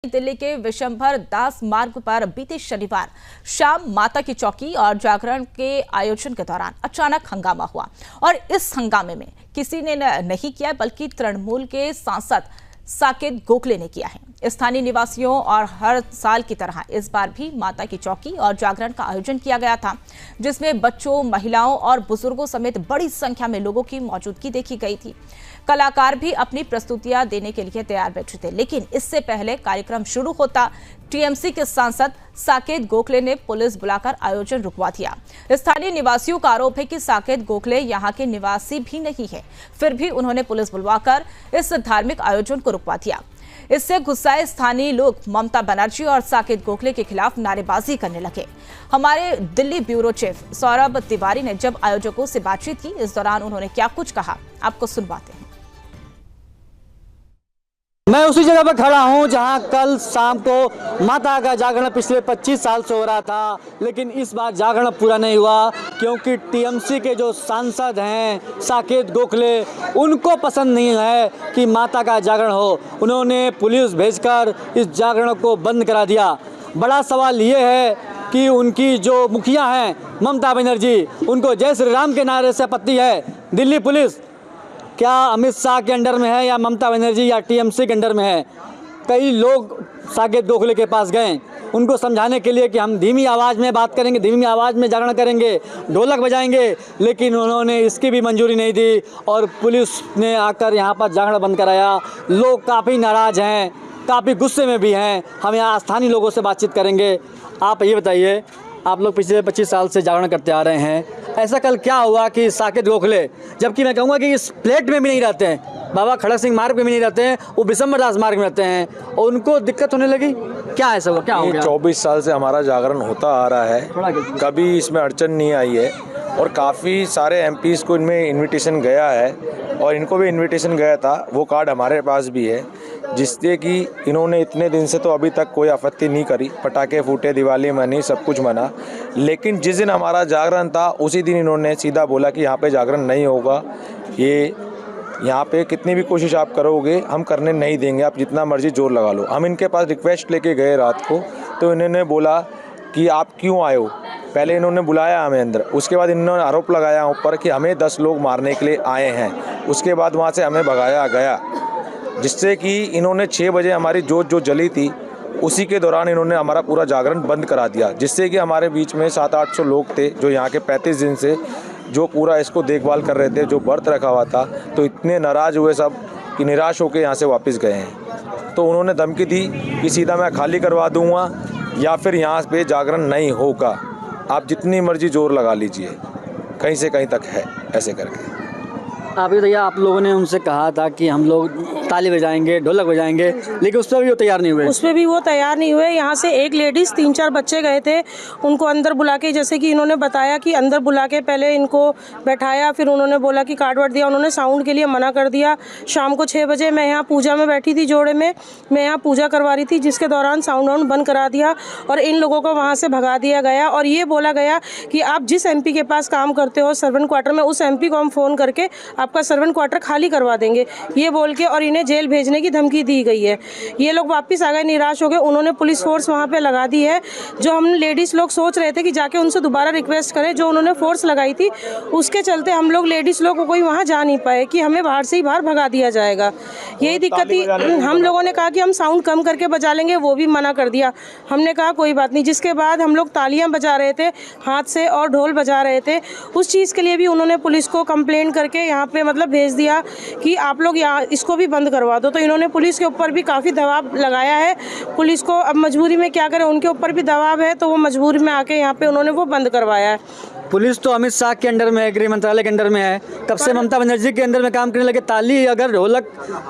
दिल्ली के विशंभर दास मार्ग पर बीते शनिवार शाम माता की चौकी और जागरण के आयोजन के दौरान अचानक हंगामा हुआ और इस हंगामे में किसी ने नहीं किया बल्कि तृणमूल के सांसद साकेत गोखले ने किया है। स्थानीय निवासियों और हर साल की तरह इस बार भी माता की चौकी और जागरण का आयोजन किया गया था, जिसमें बच्चों, महिलाओं और बुजुर्गों समेत बड़ी संख्या में लोगों की मौजूदगी देखी गई थी। कलाकार भी अपनी प्रस्तुतियां देने के लिए तैयार बैठे थे, लेकिन इससे पहले कार्यक्रम शुरू होता टीएमसी के सांसद साकेत गोखले ने पुलिस बुलाकर आयोजन रुकवा दिया। स्थानीय निवासियों का आरोप है कि साकेत गोखले यहां के निवासी भी नहीं है, फिर भी उन्होंने पुलिस बुलवाकर इस धार्मिक आयोजन को रुकवा दिया। इससे गुस्साए स्थानीय लोग ममता बनर्जी और साकेत गोखले के खिलाफ नारेबाजी करने लगे। हमारे दिल्ली ब्यूरो चीफ सौरभ तिवारी ने जब आयोजकों से बातचीत की, इस दौरान उन्होंने क्या कुछ कहा, आपको सुनवाते हैं। मैं उसी जगह पर खड़ा हूं जहां कल शाम को माता का जागरण पिछले 25 साल से हो रहा था, लेकिन इस बार जागरण पूरा नहीं हुआ क्योंकि टीएमसी के जो सांसद हैं साकेत गोखले, उनको पसंद नहीं है कि माता का जागरण हो। उन्होंने पुलिस भेजकर इस जागरण को बंद करा दिया। बड़ा सवाल ये है कि उनकी जो मुखिया हैं ममता बनर्जी, उनको जय श्री राम के नारे से आपत्ति है। दिल्ली पुलिस क्या अमित शाह के अंडर में है या ममता बनर्जी या टीएमसी के अंडर में है? कई लोग साकेत गोखले के पास गए उनको समझाने के लिए कि हम धीमी आवाज़ में बात करेंगे, धीमी आवाज़ में जागरण करेंगे, ढोलक बजाएंगे, लेकिन उन्होंने इसकी भी मंजूरी नहीं दी और पुलिस ने आकर यहाँ पर जागरण बंद कराया। लोग काफ़ी नाराज़ हैं, काफ़ी गुस्से में भी हैं। हम यहाँ स्थानीय लोगों से बातचीत करेंगे। आप ये बताइए, आप लोग पिछले 25 साल से जागरण करते आ रहे हैं, ऐसा कल क्या हुआ कि साकेत गोखले, जबकि मैं कहूँगा कि इस प्लेट में भी नहीं रहते हैं, बाबा खड़क सिंह मार्ग में भी नहीं रहते हैं, वो विशंभर दास मार्ग में रहते हैं, और उनको दिक्कत होने लगी? क्या ऐसा हुआ, क्या हो गया? 24 साल से हमारा जागरण होता आ रहा है, कभी इसमें अड़चन नहीं आई है और काफ़ी सारे एमपीज़ को इनमें इन्विटेशन गया है और इनको भी इन्विटेशन गया था। वो कार्ड हमारे पास भी है, जिससे कि इन्होंने इतने दिन से तो अभी तक कोई आपत्ति नहीं करी। पटाखे फूटे, दिवाली मनी, सब कुछ मना, लेकिन जिस दिन हमारा जागरण था उसी दिन इन्होंने सीधा बोला कि यहाँ पे जागरण नहीं होगा। ये यहाँ पे कितनी भी कोशिश आप करोगे हम करने नहीं देंगे, आप जितना मर्जी जोर लगा लो। हम इनके पास रिक्वेस्ट लेके गए रात को, तो इन्होंने बोला कि आप क्यों आए हो। पहले इन्होंने बुलाया हमें अंदर, उसके बाद इन्होंने आरोप लगाया ऊपर कि हमें 10 लोग मारने के लिए आए हैं। उसके बाद वहाँ से हमें भगाया गया, जिससे कि इन्होंने 6 बजे हमारी जोत जो जली थी उसी के दौरान इन्होंने हमारा पूरा जागरण बंद करा दिया, जिससे कि हमारे बीच में 700-800 लोग थे जो यहाँ के 35 दिन से जो पूरा इसको देखभाल कर रहे थे, जो व्रत रखा हुआ था। तो इतने नाराज़ हुए सब कि निराश होकर यहाँ से वापस गए हैं। तो उन्होंने धमकी दी कि सीधा मैं खाली करवा दूँगा या फिर यहाँ पे जागरण नहीं होगा, आप जितनी मर्जी जोर लगा लीजिए, कहीं से कहीं तक है, ऐसे करके। आप ये भैया, आप लोगों ने उनसे कहा था कि हम लोग ताली बजाएंगे, ढोलक बजाएंगे, लेकिन उस पर भी वो तैयार नहीं हुए। उस पर भी वो तैयार नहीं हुए। यहाँ से एक लेडीज़, 3-4 बच्चे गए थे, उनको अंदर बुला के, जैसे कि इन्होंने बताया कि अंदर बुला के पहले इनको बैठाया, फिर उन्होंने बोला कि कार्ड वार्ड दिया, उन्होंने साउंड के लिए मना कर दिया। शाम को 6 बजे मैं यहाँ पूजा में बैठी थी, जोड़े में मैं यहाँ पूजा करवा रही थी, जिसके दौरान साउंड वाउंड बंद करा दिया और इन लोगों को वहाँ से भगा दिया गया और ये बोला गया कि आप जिस MP के पास काम करते हो सर्वेंट क्वार्टर में, उस MP को हम फ़ोन करके आपका सर्वेंट क्वार्टर खाली करवा देंगे, ये बोल के, और इन्हें जेल भेजने की धमकी दी गई है। ये लोग वापस आ गए निराश हो गए। उन्होंने पुलिस फोर्स वहाँ पे लगा दी है। जो हम लेडीज़ लोग सोच रहे थे कि जाके उनसे दोबारा रिक्वेस्ट करें, जो उन्होंने फोर्स लगाई थी उसके चलते हम लोग लेडीज़ लोग कोई वहाँ जा नहीं पाए कि हमें बाहर से ही बाहर भगा दिया जाएगा। यही दिक्कत थी। हम लोगों ने कहा कि हम साउंड कम करके बजा लेंगे, वो भी मना कर दिया। हमने कहा कोई बात नहीं। जिसके बाद हम लोग तालियाँ बजा रहे थे हाथ से और ढोल बजा रहे थे, उस चीज़ के लिए भी उन्होंने पुलिस को कंप्लेंट करके यहाँ पे मतलब भेज दिया कि आप लोग यहाँ इसको भी बंद करवा दो। तो इन्होंने पुलिस के ऊपर भी काफ़ी दबाव लगाया है। पुलिस को अब मजबूरी में क्या करें, उनके ऊपर भी दबाव है, तो वो मजबूरी में आके यहाँ पे उन्होंने वो बंद करवाया है। पुलिस तो अमित शाह के अंडर में है, गृह मंत्रालय के अंडर में है, तब से ममता बनर्जी के अंदर में काम करने लगे। ताली अगर ढोलक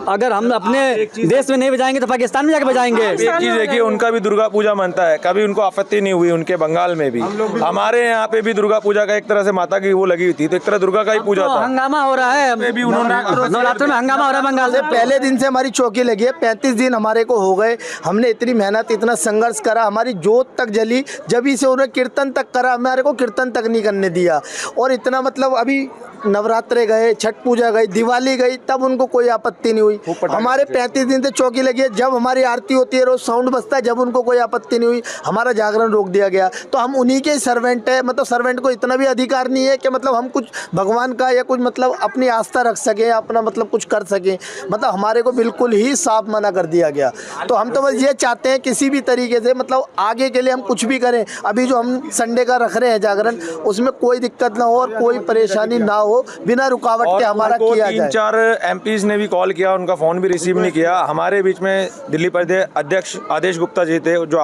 अगर हम अपने देश में नहीं बजाएंगे तो पाकिस्तान में जाके बजाएंगे। एक चीज़ देखिए, उनका भी दुर्गा पूजा मनता है, कभी उनको आपत्ति नहीं हुई। उनके बंगाल में भी, हमारे यहाँ पे भी दुर्गा पूजा का एक तरह से माता की वो लगी हुई थी, तो एक तरह दुर्गा का ही पूजा था। हंगामा हो रहा है, नवरात्र में हंगामा हो रहा है बंगाल से। पहले दिन से हमारी चौकी लगी है, 35 दिन हमारे को हो गए। हमने इतनी मेहनत, इतना संघर्ष करा, हमारी जोत तक जली, जब से उन्हें कीर्तन तक करा, हमारे को कीर्तन तक नहीं करने दिया। और इतना मतलब अभी नवरात्रे गए, छठ पूजा गई, दिवाली गई, तब उनको कोई आपत्ति नहीं हुई। हमारे 35 दिन से चौकी लगी है, जब हमारी आरती होती है रोज साउंड बजता है, जब उनको कोई आपत्ति नहीं हुई, हमारा जागरण रोक दिया गया। तो हम उन्हीं के सर्वेंट है, मतलब सर्वेंट को इतना भी अधिकार नहीं है कि मतलब हम कुछ भगवान का या कुछ मतलब अपनी आस्था रख सके, अपना मतलब कुछ कर सके। मतलब हमारे को बिल्कुल ही साफ मना कर दिया गया। तो हम तो बस ये चाहते हैं किसी भी तरीके से मतलब आगे के लिए हम कुछ भी करें। अभी जो हम संडे का रख रहे हैं जागरण, उसमें कोई दिक्कत ना हो और कोई परेशानी ना हो, बिना रुकावट के हमारा किया जाए। 3-4 एमपीज ने भी कॉल किया, उनका फोन भी रिसीव नहीं किया। हमारे बीच में दिल्ली प्रदेश अध्यक्ष आदेश गुप्ता जी थे, जो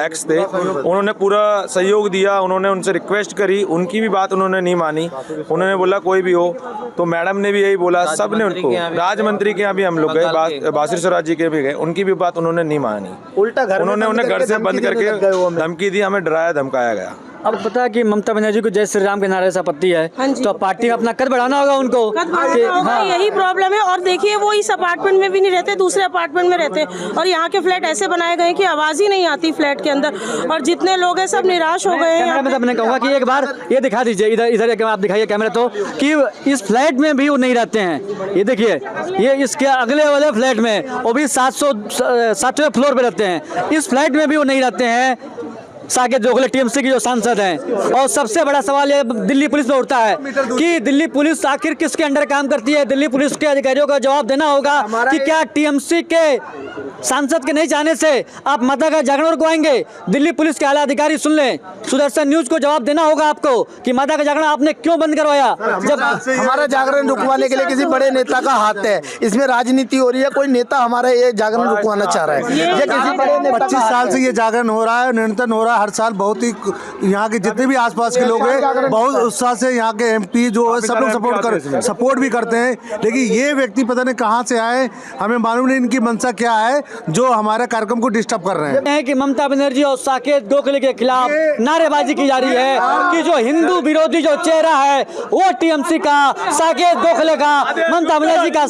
एक्स थे, उन्होंने पूरा सहयोग दिया। उन्होंने उनसे रिक्वेस्ट करी, उनकी भी बात उन्होंने नहीं मानी। उन्होंने बोला कोई भी हो, तो मैडम ने भी यही बोला, सब ने उनको, राज मंत्री के यहाँ भी हम लोग गए, बासिर स्वराज जी के भी गए, उनकी भी बात उन्होंने नहीं मानी। उल्टा उन्होंने उन्हें घर से बंद करके धमकी दी, हमें डराया धमकाया गया। अब पता है कि ममता बनर्जी को जय श्री राम के नारे से आपत्ति है, तो पार्टी का अपना कद बढ़ाना होगा उनको। हाँ। यही प्रॉब्लम है। और देखिए वो इस अपार्टमेंट में भी नहीं रहते, दूसरे अपार्टमेंट में रहते, और यहाँ के फ्लैट ऐसे बनाए गए कि आवाज ही नहीं आती फ्लैट के अंदर, और जितने लोग हैं सब निराश हो गए हैं। मैं कहूँगा कि एक बार ये दिखा दीजिए, इधर आप दिखाइए कैमरा, तो कि इस फ्लैट में भी वो नहीं रहते हैं। ये देखिए, ये इसके अगले वाले फ्लैट में, वो भी 700वें फ्लोर पे रहते हैं। इस फ्लैट में भी वो नहीं रहते हैं। साकेत गोखले टीएमसी की जो सांसद हैं। और सबसे बड़ा सवाल ये दिल्ली पुलिस में उठता है कि दिल्ली पुलिस आखिर किसके अंडर काम करती है। दिल्ली पुलिस के अधिकारियों का जवाब देना होगा कि क्या टीएमसी के सांसद के नहीं चाहने से आप माता का जागरण रुकवाएंगे। दिल्ली पुलिस के आला अधिकारी सुन लें, सुदर्शन न्यूज को जवाब देना होगा आपको कि माता का जागरण आपने क्यों बंद करवाया। जब हमारा जागरण रुकवाने के लिए किसी बड़े नेता का हाथ है, इसमें राजनीति हो रही है। कोई नेता हमारा ये जागरण रुकवाना चाह रहा है। ये किसी बड़े नेता 25 साल से ये जागरण हो रहा है, निरंतर हो रहा है। हर साल बहुत ही यहाँ के जितने भी आसपास के लोग हैं बहुत उत्साह से यहाँ के एमपी जो है सब लोग सपोर्ट भी करते हैं। लेकिन ये व्यक्ति पता नहीं कहाँ से आए, हमें मालूम नहीं इनकी मंशा क्या है जो हमारे कार्यक्रम को डिस्टर्ब कर रहे हैं। कि ममता बनर्जी और साकेत गोखले के खिलाफ नारेबाजी की जा रही है कि जो हिंदू विरोधी जो चेहरा है वो टीएमसी का, साकेत गोखले का, ममता बनर्जी का